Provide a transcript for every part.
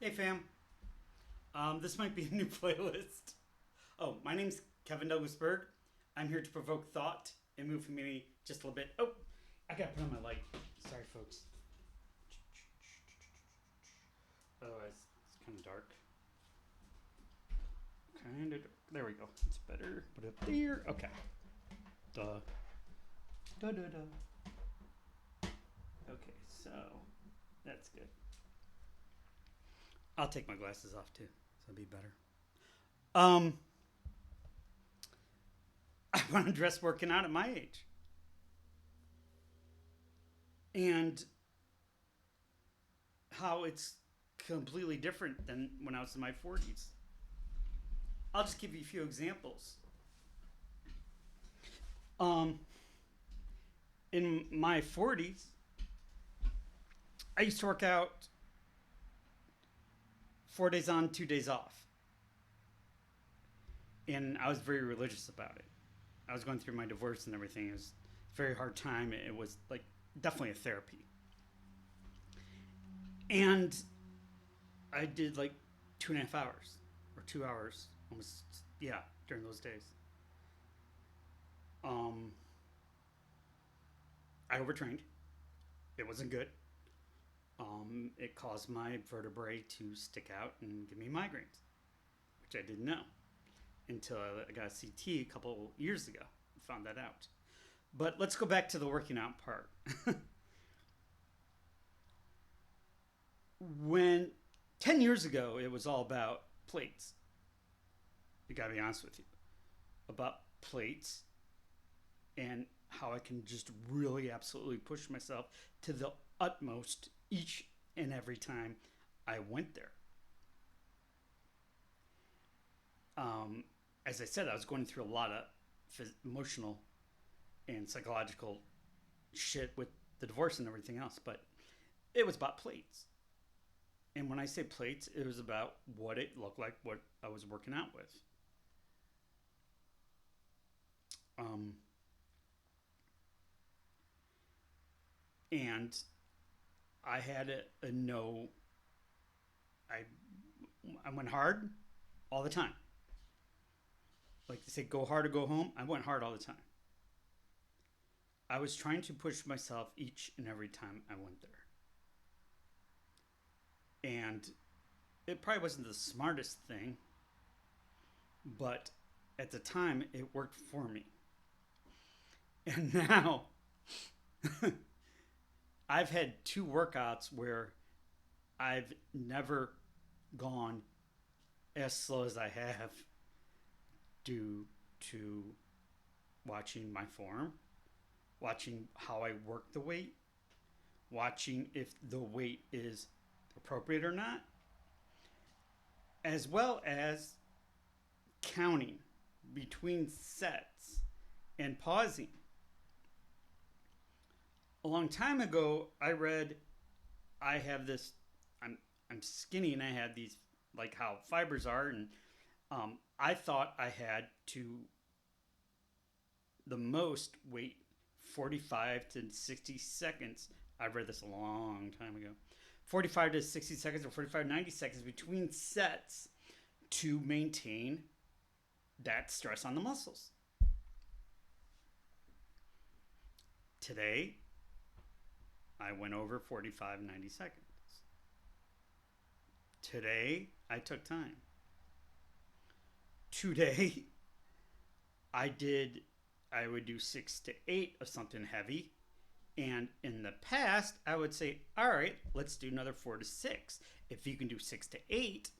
Hey fam, this might be a new playlist. Oh, my name's Kevin Douglas Berg. I'm here to provoke thought and move humanity just a little bit. Oh, I gotta put on my light. Sorry, folks. Otherwise, it's kind of dark. Kind of dark. There we go. It's better. Put it up there. Okay. Duh. Duh, duh, duh. Okay, so that's good. I'll take my glasses off too, so it'll be better. Um, I want to dress working out at my age. And how it's completely different than when I was in my 40s. I'll just give you a few examples. Um, in my 40s, I used to work out 4 days on, 2 days off. And I was very religious about it. I was going through my divorce and everything. It was a very hard time. It was like definitely a therapy. And I did like 2.5 hours or 2 hours almost, yeah, during those days. Um, I overtrained. It wasn't good. It caused my vertebrae to stick out and give me migraines, which I didn't know until I got a CT a couple years ago. Found that out. But let's go back to the working out part. When 10 years ago, it was all about plates. You gotta be honest with you. About plates and how I can just really absolutely push myself to the utmost each and every time I went there. As I said, I was going through a lot of emotional and psychological shit with the divorce and everything else, but it was about plates. And when I say plates, it was about what it looked like, what I was working out with. Um, and I had a no. I I went hard all the time. Like they say, go hard or go home. I went hard all the time. I was trying to push myself each and every time I went there, and it probably wasn't the smartest thing, but at the time it worked for me. And now I've had two workouts where I've never gone as slow as I have due to watching my form, watching how I work the weight, watching if the weight is appropriate or not, as well as counting between sets and pausing. A long time ago, I read I have this. I'm skinny and I had these like how fibers are, and I thought I had to the most wait 45 to 60 seconds. I read this a long time ago. 45 to 60 seconds or 45 to 90 seconds between sets to maintain that stress on the muscles. Today, I went over 45 90 seconds. Today, I took time. Today, I did, I would do 6 to 8 of something heavy. And in the past, I would say, all right, let's do another 4 to 6. If you can do 6 to 8,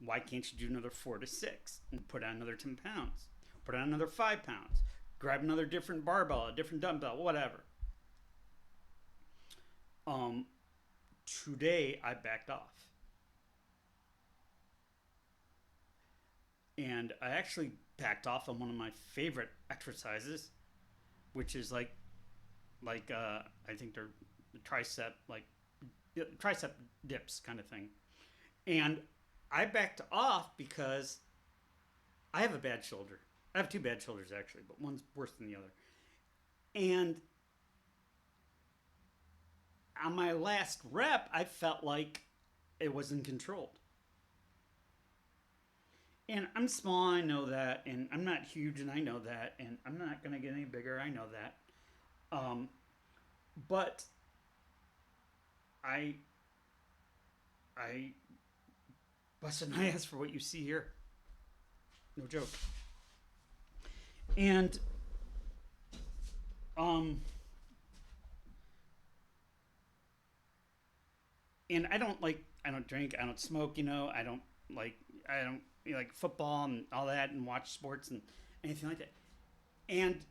why can't you do another 4 to 6 and put on another 10 pounds? Put on another 5 pounds. Grab another different barbell, a different dumbbell, whatever. Um, Today I backed off. And I actually backed off on one of my favorite exercises, which is I think they're the tricep tricep dips kind of thing. And I backed off because I have a bad shoulder. I have two bad shoulders actually, but one's worse than the other. And on my last rep, I felt like It wasn't controlled. And I'm small, I know that, and I'm not huge, and I know that, and I'm not going to get any bigger, I know that. Um, but I I busted my ass for what you see here. No joke. And um and I don't drink, I don't smoke, like I don't like football and all that and watch sports and anything like that. And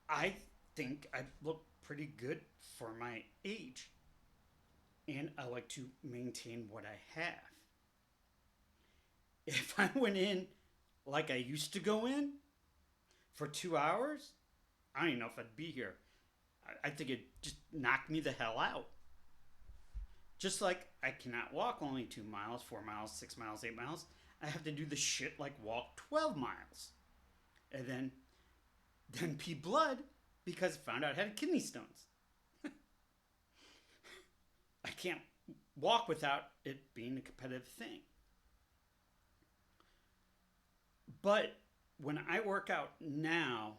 I think I look pretty good for my age. And I like to maintain what I have. If I went in like I used to go in for 2 hours, I don't even know if I'd be here. I think it'd just knock me the hell out. Just like I cannot walk only 2 miles, 4 miles, 6 miles, 8 miles. I have to do the shit like walk 12 miles. And then pee blood because I found out I had kidney stones. I can't walk without it being a competitive thing. But when I work out now,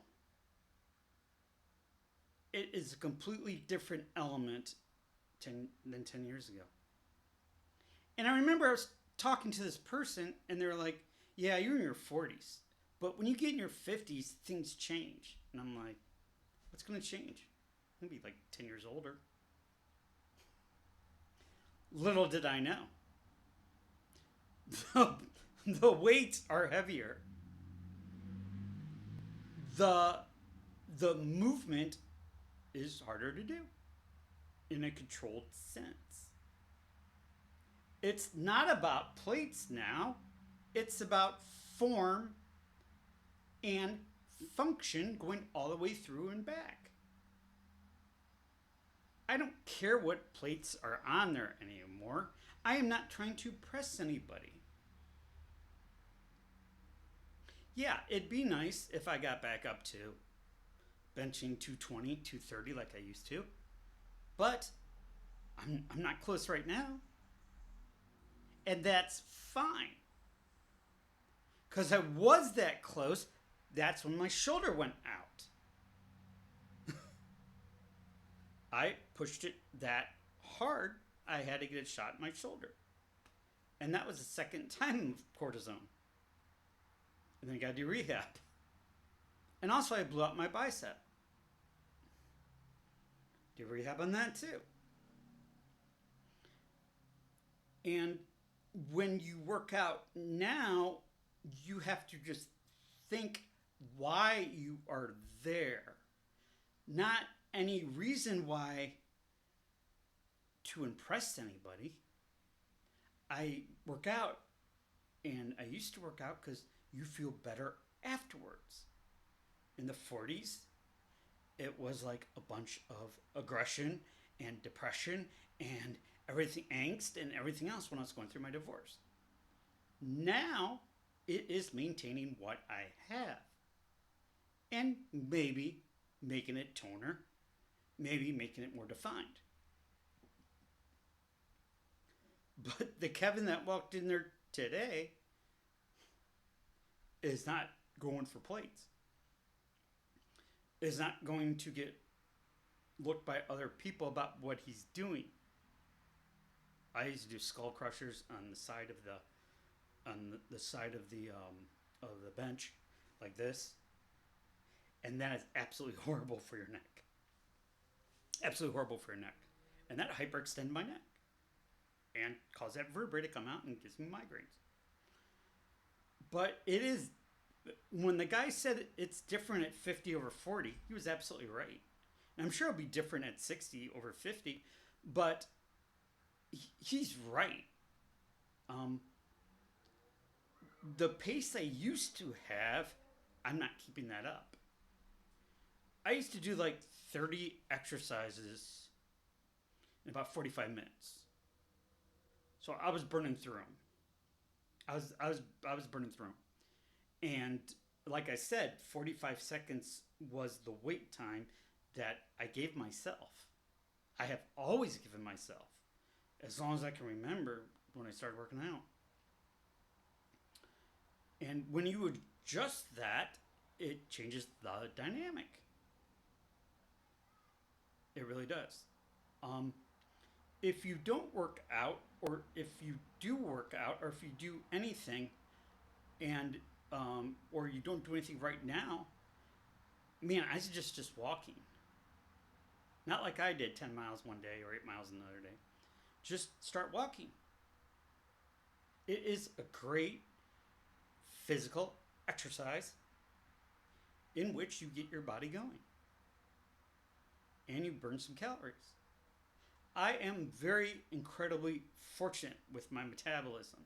it is a completely different element than 10 years ago. And I remember I was talking to this person, and they were like, yeah, you're in your 40s. But when you get in your 50s, things change. And I'm like, what's going to change? I'm going to be like 10 years older. Little did I know. The weights are heavier. The the movement is harder to do in a controlled sense. It's not about plates now. It's about form and function going all the way through and back. I don't care what plates are on there anymore. I am not trying to press anybody. Yeah, it'd be nice if I got back up to benching 220, 230 like I used to. But I'm not close right now. And that's fine. Because I was that close, that's when my shoulder went out. I pushed it that hard, I had to get a shot in my shoulder. And that was the second time of cortisone. And then I got to do rehab. And also, I blew out my bicep. Did rehab on that too. And when you work out now, you have to just think why you are there. Not any reason why to impress anybody. I work out, and I used to work out because you feel better afterwards. In the 40s, it was like a bunch of aggression and depression and everything, angst and everything else when I was going through my divorce. Now, it is maintaining what I have. And maybe making it toner, maybe making it more defined. But the Kevin that walked in there today is not going for plates. Is not going to get looked by other people about what he's doing. I used to do skull crushers on the side of the side of the bench like this, and that is absolutely horrible for your neck. Absolutely horrible for your neck, and that hyperextend my neck and cause that vertebrae to come out and gives me migraines. But it is, when the guy said it's different at 50 over 40, he was absolutely right. And I'm sure it'll be different at 60 over 50, but he's right. The pace I used to have, I'm not keeping that up. I used to do like 30 exercises in about 45 minutes. So I was burning through them. I was burning through them. And like I said, 45 seconds was the wait time that I gave myself. I have always given myself. as long as I can remember when I started working out. And when you adjust that, it changes the dynamic. It really does. Um, if you don't work out, or if you do work out, or if you do anything, and or you don't do anything right now, man, I suggest just walking. Not like I did 10 miles one day or 8 miles another day. Just start walking. It is a great physical exercise in which you get your body going and you burn some calories. I am very incredibly fortunate with my metabolism.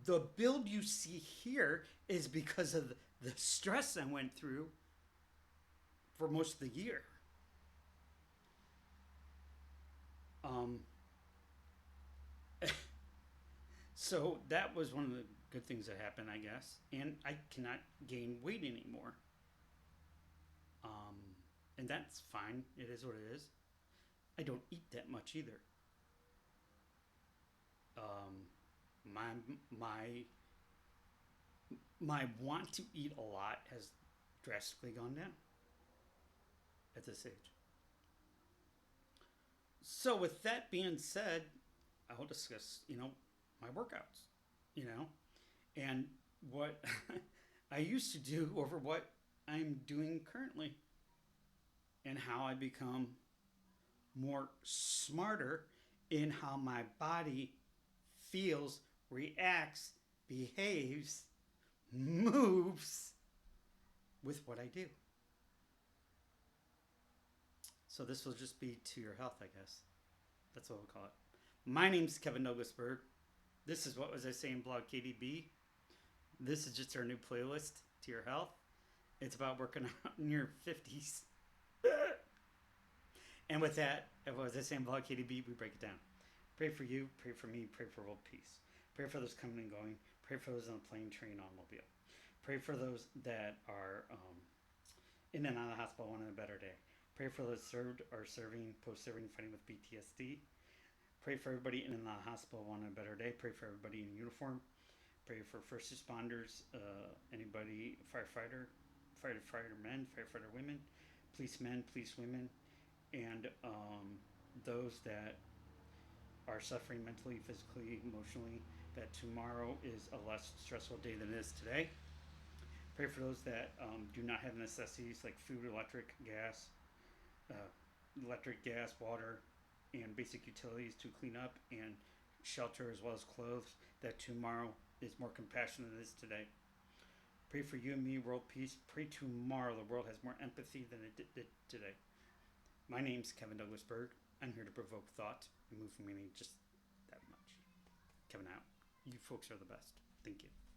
The build you see here is because of the stress I went through for most of the year. Um, so that was one of the good things that happened, I guess. And I cannot gain weight anymore. Um, and that's fine. It is what it is. I don't eat that much either. Um, my my my want to eat a lot has drastically gone down at this age. So with that being said, I'll discuss, my workouts, you know, and what I used to do over what I'm doing currently and how I become more smarter in how my body feels, reacts, behaves, moves with what I do. So this will just be to your health, I guess. That's what we'll call it. My name's Kevin Douglas Berg. This is What Was I Saying Blog KDB. This is just our new playlist to your health. It's about working out in your 50s. And with that, What Was I Saying Blog KDB, we break it down. Pray for you, pray for me, pray for world peace. Pray for those coming and going. Pray for those on the plane, train, automobile. Pray for those that are in and out of the hospital wanting a better day. Pray for those served or serving, post-serving, fighting with PTSD. Pray for everybody in and out of the hospital wanting a better day. Pray for everybody in uniform. Pray for first responders, anybody, firefighter men, firefighter women, policemen, police women, and those that are suffering mentally, physically, emotionally, that tomorrow is a less stressful day than it is today. Pray for those that do not have necessities like food, electric, gas, water, and basic utilities to clean up and shelter as well as clothes, that tomorrow is more compassionate than it is today. Pray for you and me, world peace. Pray tomorrow the world has more empathy than it did today. My name's Kevin Douglas Berg. I'm here to provoke thought and move from meaning just that much. Kevin out. You folks are the best. Thank you.